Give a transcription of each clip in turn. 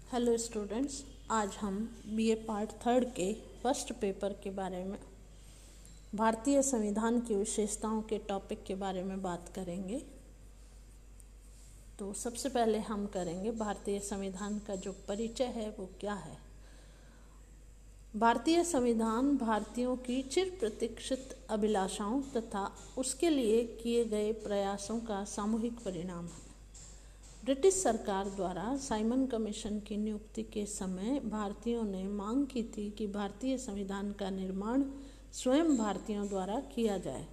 Hello students, आज हम BA part third के फर्स्ट पेपर के बारे में भारतीय संविधान की विशेषताओं के टॉपिक के बारे में बात करेंगे। तो सबसे पहले हम करेंगे भारतीय संविधान का जो परिचय है वो क्या है। भारतीय संविधान भारतीयों की चिर प्रतीक्षित अभिलाषाओं तथा उसके लिए किए गए प्रयासों का सामूहिक परिणाम है। ब्रिटिश सरकार द्वारा साइमन कमीशन की नियुक्ति के समय भारतीयों ने मांग की थी कि भारतीय संविधान का निर्माण स्वयं भारतीयों द्वारा किया जाए।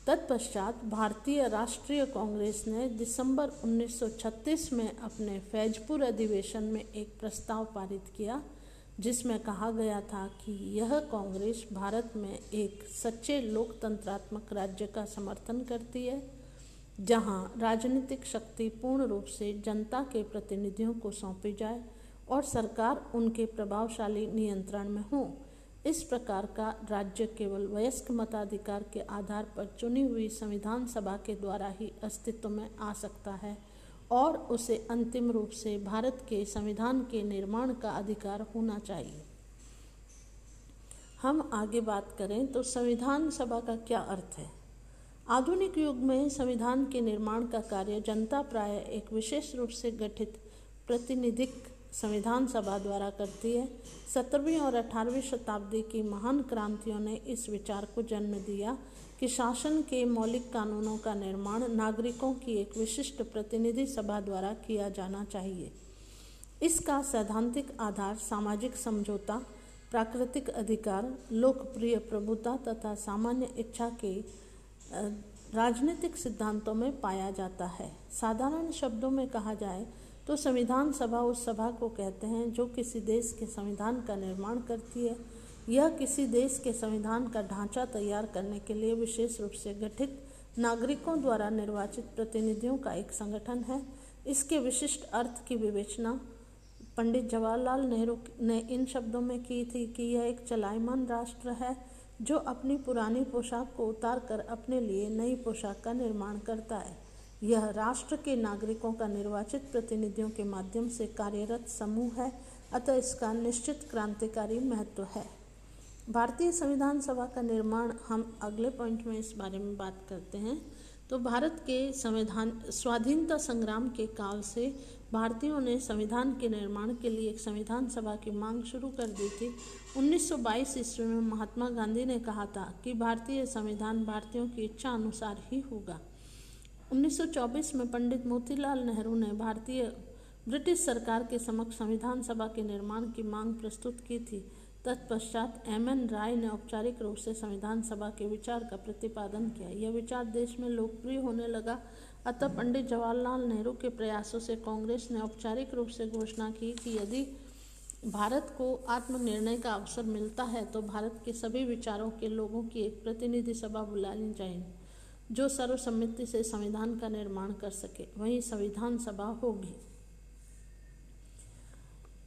तत्पश्चात भारतीय राष्ट्रीय कांग्रेस ने दिसंबर 1936 में अपने फैजपुर अधिवेशन में एक प्रस्ताव पारित किया, जिसमें कहा गया था कि यह कांग्रेस भारत में एक सच्चे लोकतंत्रात्मक राज्य का समर्थन करती है, जहां राजनीतिक शक्ति पूर्ण रूप से जनता के प्रतिनिधियों को सौंपी जाए और सरकार उनके प्रभावशाली नियंत्रण में हो। इस प्रकार का राज्य केवल वयस्क मताधिकार के आधार पर चुनी हुई संविधान सभा के द्वारा ही अस्तित्व में आ सकता है और उसे अंतिम रूप से भारत के संविधान के निर्माण का अधिकार होना चाहिए। हम आगे बात करें तो संविधान सभा का क्या अर्थ है। आधुनिक युग में संविधान के निर्माण का कार्य जनता प्राय एक विशेष रूप से गठित प्रतिनिधिक संविधान सभा द्वारा करती है। 17वीं और 18वीं शताब्दी की महान क्रांतियों ने इस विचार को जन्म दिया कि शासन के मौलिक कानूनों का निर्माण नागरिकों की एक विशिष्ट प्रतिनिधि सभा द्वारा किया जाना चाहिए। इसका सैद्धांतिक आधार सामाजिक समझौता, प्राकृतिक अधिकार, लोकप्रिय प्रभुता तथा सामान्य इच्छा के राजनीतिक सिद्धांतों में पाया जाता है। साधारण शब्दों में कहा जाए तो संविधान सभा उस सभा को कहते हैं जो किसी देश के संविधान का निर्माण करती है। यह किसी देश के संविधान का ढांचा तैयार करने के लिए विशेष रूप से गठित नागरिकों द्वारा निर्वाचित प्रतिनिधियों का एक संगठन है। इसके विशिष्ट अर्थ की विवेचना पंडित जवाहरलाल नेहरू ने इन शब्दों में की थी कि यह एक चलायमान राष्ट्र है जो अपनी पुरानी पोशाक को उतार कर अपने लिए नई पोशाक का निर्माण करता है। यह राष्ट्र के नागरिकों का निर्वाचित प्रतिनिधियों के माध्यम से कार्यरत समूह है, अतः इसका निश्चित क्रांतिकारी महत्व है। भारतीय संविधान सभा का निर्माण हम अगले पॉइंट में इस बारे में बात करते हैं। तो भारत के स्वाधीनता संग्राम के काल से भारतीयों ने संविधान के निर्माण के लिए एक संविधान सभा की मांग शुरू कर दी थी। 1922 ईस्वी में महात्मा गांधी ने कहा था कि भारतीय संविधान भारतीयों की इच्छा अनुसार ही होगा। 1924 में पंडित मोतीलाल नेहरू ने ब्रिटिश सरकार के समक्ष संविधान सभा के निर्माण की मांग प्रस्तुत की थी। तत्पश्चात एम.एन. राय ने औपचारिक रूप से संविधान सभा के विचार का प्रतिपादन किया। यह विचार देश में लोकप्रिय होने लगा, अतः पंडित जवाहरलाल नेहरू के प्रयासों से कांग्रेस ने औपचारिक रूप से घोषणा की कि यदि भारत को आत्मनिर्णय का अवसर मिलता है तो भारत के सभी विचारों के लोगों की एक प्रतिनिधि सभा बुलानी चाहिए जो सर्वसम्मति से संविधान का निर्माण कर सके, वही संविधान सभा होगी।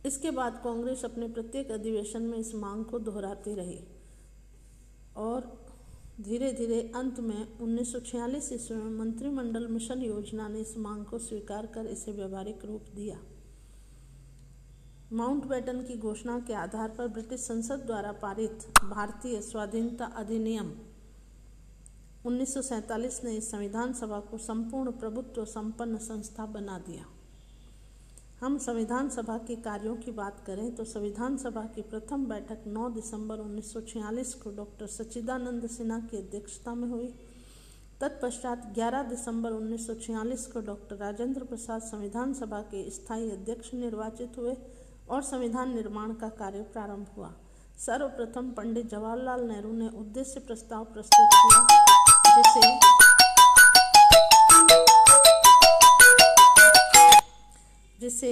इसके बाद कांग्रेस अपने प्रत्येक अधिवेशन में इस मांग को दोहराती रही और धीरे धीरे अंत में 1946 ईस्वी में मंत्रिमंडल मिशन योजना ने इस मांग को स्वीकार कर इसे व्यवहारिक रूप दिया। माउंटबेटन की घोषणा के आधार पर ब्रिटिश संसद द्वारा पारित भारतीय स्वाधीनता अधिनियम 1947 ने इस संविधान सभा को संपूर्ण प्रभुत्व संपन्न संस्था बना दिया। हम संविधान सभा के कार्यों की बात करें तो संविधान सभा की प्रथम बैठक 9 दिसंबर 1946 को डॉक्टर सच्चिदानंद सिन्हा की अध्यक्षता में हुई। तत्पश्चात 11 दिसंबर 1946 को डॉक्टर राजेंद्र प्रसाद संविधान सभा के स्थायी अध्यक्ष निर्वाचित हुए और संविधान निर्माण का कार्य प्रारंभ हुआ। सर्वप्रथम पंडित जवाहरलाल नेहरू ने उद्देश्य प्रस्ताव प्रस्तुत किया, जिसे